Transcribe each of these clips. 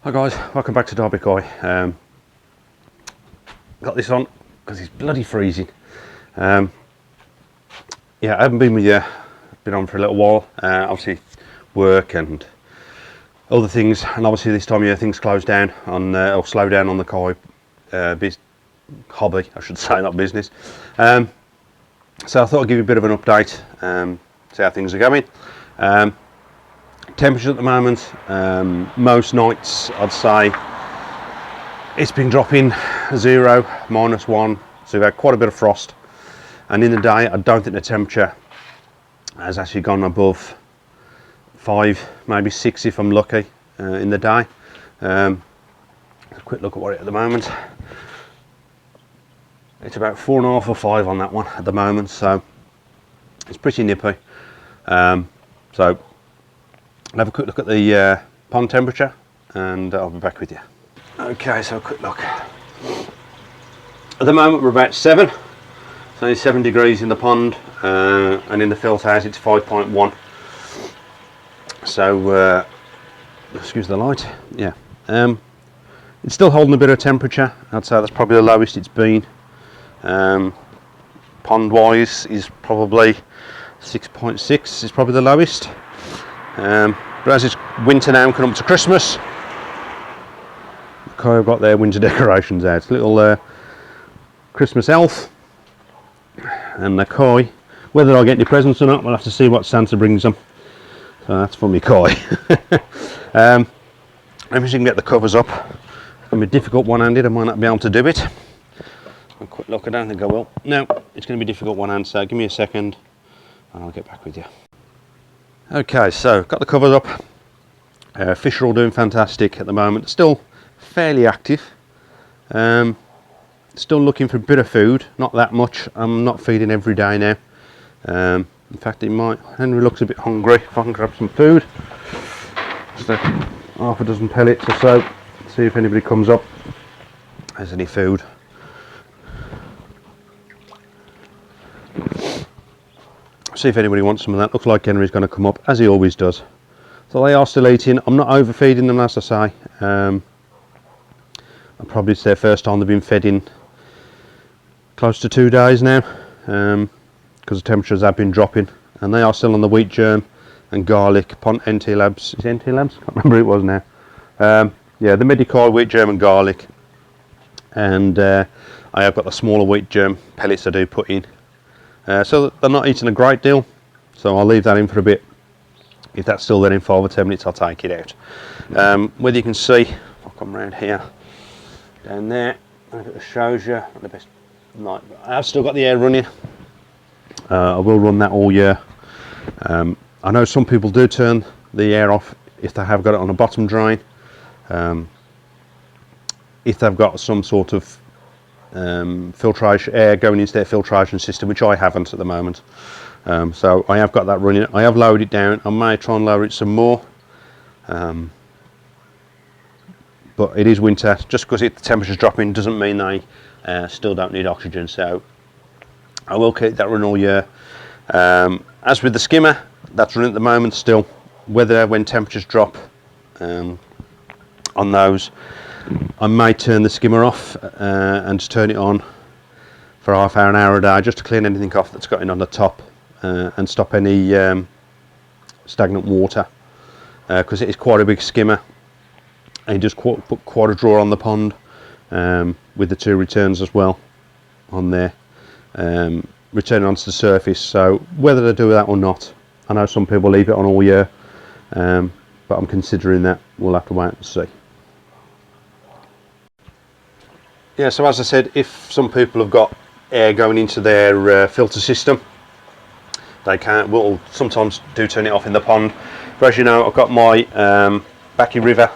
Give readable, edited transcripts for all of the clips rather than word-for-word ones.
Hi guys, welcome back to Derby Koi. Got this on because it's bloody freezing. Yeah, I haven't been with you, been on for a little while. Obviously work and other things, and obviously this time of year things close down on, or slow down on the Koi hobby, I should say, not business. So I thought I'd give you a bit of an update, see how things are going. Temperature at the moment, most nights I'd say it's been dropping 0, -1, so we've had quite a bit of frost, and in the day I don't think the temperature has actually gone above 5, maybe 6 if I'm lucky in the day. A quick look at what it at the moment. It's about 4.5 or 5 on that one at the moment, so it's pretty nippy. So I'll have a quick look at the pond temperature and I'll be back with you. Okay, so a quick look. At the moment we're about 7. It's only 7 degrees in the pond, and in the filter house it's 5.1. So, excuse the light, yeah. It's still holding a bit of temperature. I'd say that's probably the lowest it's been. Pond wise is probably 6.6 is probably the lowest. But as it's winter now, coming up to Christmas, I've got their winter decorations out. Little Christmas elf and the Koi. Whether I'll get any presents or not, we'll have to see what Santa brings them. So that's for me Koi. Let me see if we can get the covers up. It's going to be difficult one-handed, I might not be able to do it. A quick look, I don't think I will. No, it's going to be difficult one-handed, so give me a second and I'll get back with you. Okay, so got the covers up. Fish are all doing fantastic at the moment. Still fairly active. Still looking for a bit of food, not that much. I'm not feeding every day now. In fact, Henry looks a bit hungry. If I can grab some food, just half a dozen pellets or so. See if anybody comes up, has any food. See if anybody wants some of that. Looks like Henry's going to come up, as he always does. So they are still eating. I'm not overfeeding them, as I say. Probably it's their first time they've been fed in close to 2 days now, because the temperatures have been dropping, and they are still on the wheat germ and garlic. NT Labs, is it NT Labs? I can't remember who it was now. Yeah, the Medical wheat germ and garlic, and I have got the smaller wheat germ pellets I do put in. So they're not eating a great deal, so I'll leave that in for a bit. If that's still there in 5 or 10 minutes, I'll take it out. Whether you can see, I'll come around here, down there, it shows you the best light. I've still got the air running. I will run that all year. I know some people do turn the air off if they have got it on a bottom drain. If they've got some sort of filtration air going into their filtration system, which I haven't at the moment. So I have got that running. I have lowered it down. I may try and lower it some more, but it is winter. Just because the temperature's dropping doesn't mean they still don't need oxygen, so I will keep that running all year. As with the skimmer, that's running at the moment still. Whether when temperatures drop on those, I may turn the skimmer off and just turn it on for half hour, an hour a day, just to clean anything off that's got in on the top and stop any stagnant water, because it is quite a big skimmer, and you just put quite a drawer on the pond with the 2 returns as well on there, returning onto the surface. So whether they do that or not, I know some people leave it on all year, but I'm considering that. We'll have to wait and see. Yeah, so as I said, if some people have got air going into their filter system, they will sometimes do turn it off in the pond. But as you know, I've got my Backy River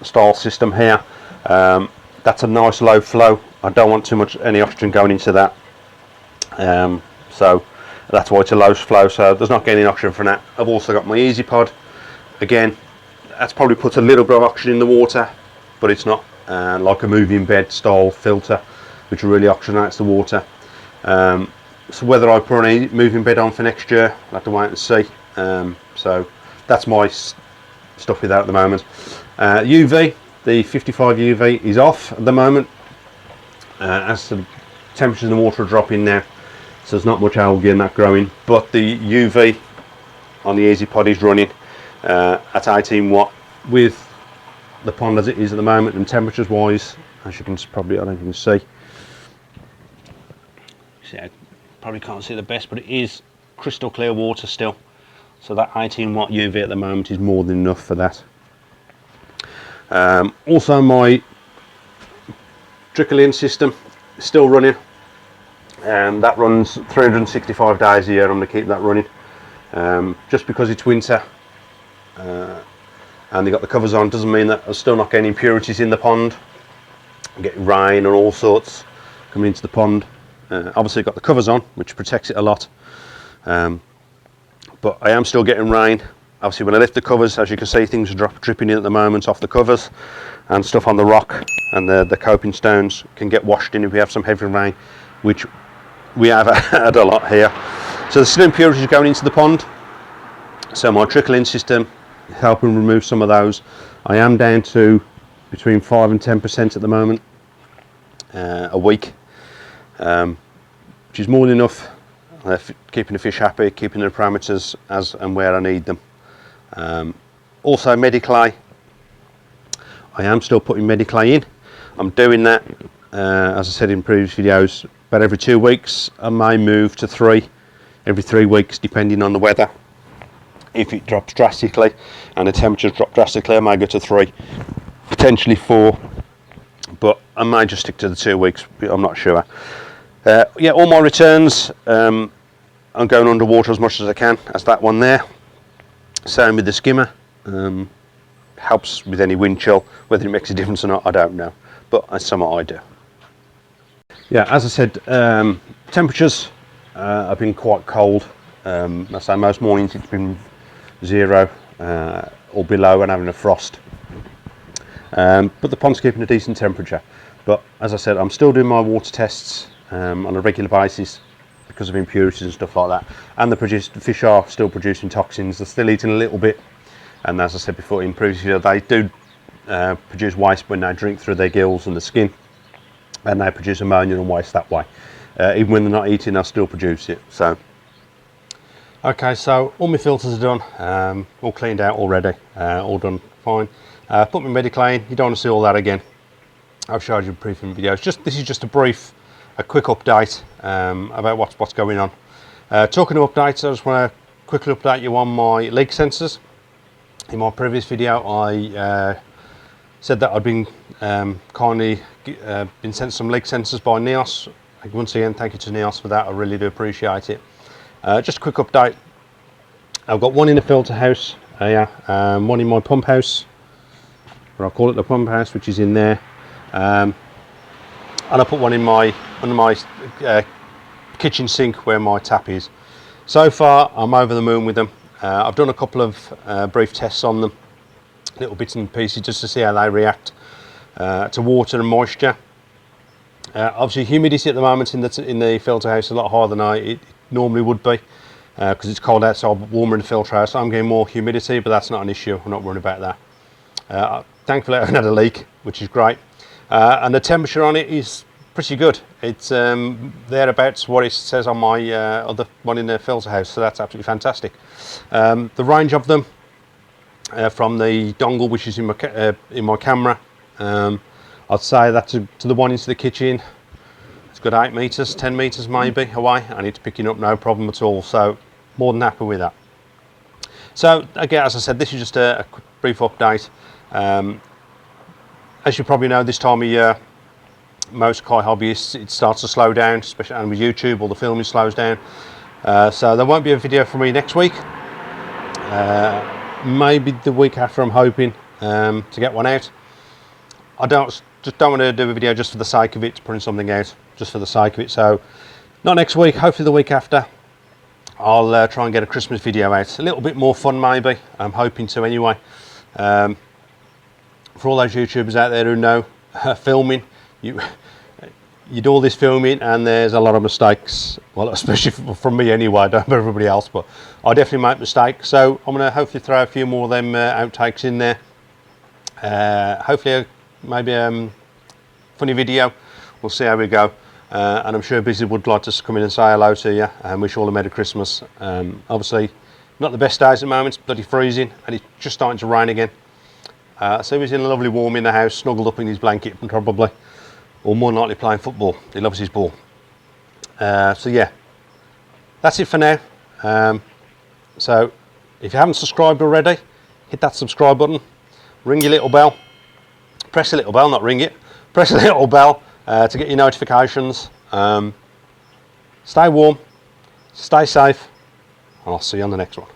style system here. That's a nice low flow. I don't want any oxygen going into that. So that's why it's a low flow, so there's not getting any oxygen from that. I've also got my Easy Pod. Again, that's probably put a little bit of oxygen in the water, but it's not like a moving bed style filter, which really oxygenates the water. So whether I put a moving bed on for next year, I'll have to wait and see. So that's my stuff with that at the moment. UV, the 55 UV is off at the moment, as the temperatures in the water are dropping now, so there's not much algae in that growing, but the UV on the Easy Pod is running at 18 watt with the pond as it is at the moment, and temperatures wise, as you can probably, I don't know if you can see, I probably can't see the best, but it is crystal clear water still, so that 18 watt UV at the moment is more than enough for that. Also my trickle-in system is still running, and that runs 365 days a year. I'm going to keep that running, just because it's winter and they got the covers on doesn't mean that I'm still not getting impurities in the pond. I'm getting rain and all sorts coming into the pond. Obviously got the covers on, which protects it a lot, but I am still getting rain. Obviously when I lift the covers, as you can see, things are dripping in at the moment off the covers, and stuff on the rock and the coping stones can get washed in if we have some heavy rain, which we have had a lot here. So there's still impurities going into the pond, so my trickle-in system is helping remove some of those. I am down to between 5 and 10% at the moment a week, which is more than enough, keeping the fish happy, keeping the parameters as and where I need them. Also Mediclay, I am still putting Mediclay in. I'm doing that, as I said in previous videos, about every 2 weeks. I may move to 3 every 3 weeks depending on the weather. If it drops drastically and the temperatures drop drastically, I may go to 3, potentially 4, but I may just stick to the 2 weeks, I'm not sure. Yeah, all my returns, I'm going underwater as much as I can, as that one there. Same with the skimmer. Helps with any wind chill. Whether it makes a difference or not, I don't know, but that's something I do. Yeah, as I said, temperatures have been quite cold. I say most mornings it's been 0 or below and having a frost, but the pond's keeping a decent temperature. But as I said, I'm still doing my water tests on a regular basis because of impurities and stuff like that, and the fish are still producing toxins. They're still eating a little bit, and as I said before in previous video, they do produce waste when they drink through their gills and the skin, and they produce ammonia and waste that way. Even when they're not eating, they'll still produce it. So okay, so all my filters are done, all cleaned out already, all done fine. Put my Mediclay in. You don't want to see all that again. I've showed you in previous videos. This is just a quick update about what's going on. Talking of updates, I just want to quickly update you on my leak sensors. In my previous video, I said that I'd been kindly been sent some leak sensors by Neos. Once again, thank you to Neos for that. I really do appreciate it. Just a quick update. I've got one in the filter house, one in my pump house, or I'll call it the pump house, which is in there, and I put one in under my kitchen sink where my tap is. So far, I'm over the moon with them. I've done a couple of brief tests on them, little bits and pieces, just to see how they react to water and moisture. Obviously, humidity at the moment in the filter house is a lot higher than it normally would be, because it's cold outside, warmer in the filter house. So I'm getting more humidity, but that's not an issue. I'm not worried about that. Thankfully, I haven't had a leak, which is great, and the temperature on it is pretty good. It's thereabouts what it says on my other one in the filter house, so that's absolutely fantastic. The range of them from the dongle, which is in my camera, I'd say that to the one into the kitchen, it's got 8 meters, 10 meters maybe away, and it's picking up no problem at all. So more than happy with that. So again, as I said, this is just a quick, brief update. As you probably know, this time of year, most kite hobbyists, it starts to slow down, especially and with YouTube, all the filming slows down. So there won't be a video from me next week. Maybe the week after, I'm hoping to get one out. I just don't want to do a video just for the sake of it, putting something out just for the sake of it. So not next week, hopefully the week after, I'll try and get a Christmas video out. A little bit more fun maybe, I'm hoping to anyway. For all those YouTubers out there who know filming, you do all this filming and there's a lot of mistakes. Well, especially from me anyway, I don't know everybody else, but I definitely make mistakes. So I'm going to hopefully throw a few more of them outtakes in there. Hopefully maybe funny video. We'll see how we go. And I'm sure Busy would like to come in and say hello to you and wish you all a Merry Christmas. Obviously, not the best days at the moment. It's bloody freezing and it's just starting to rain again. So he's in a lovely warm in the house, snuggled up in his blanket probably, or more than likely playing football. He loves his ball. So yeah, that's it for now. So if you haven't subscribed already, hit that subscribe button, ring your little bell, press the little bell, not ring it, press the little bell to get your notifications. Stay warm, stay safe, and I'll see you on the next one.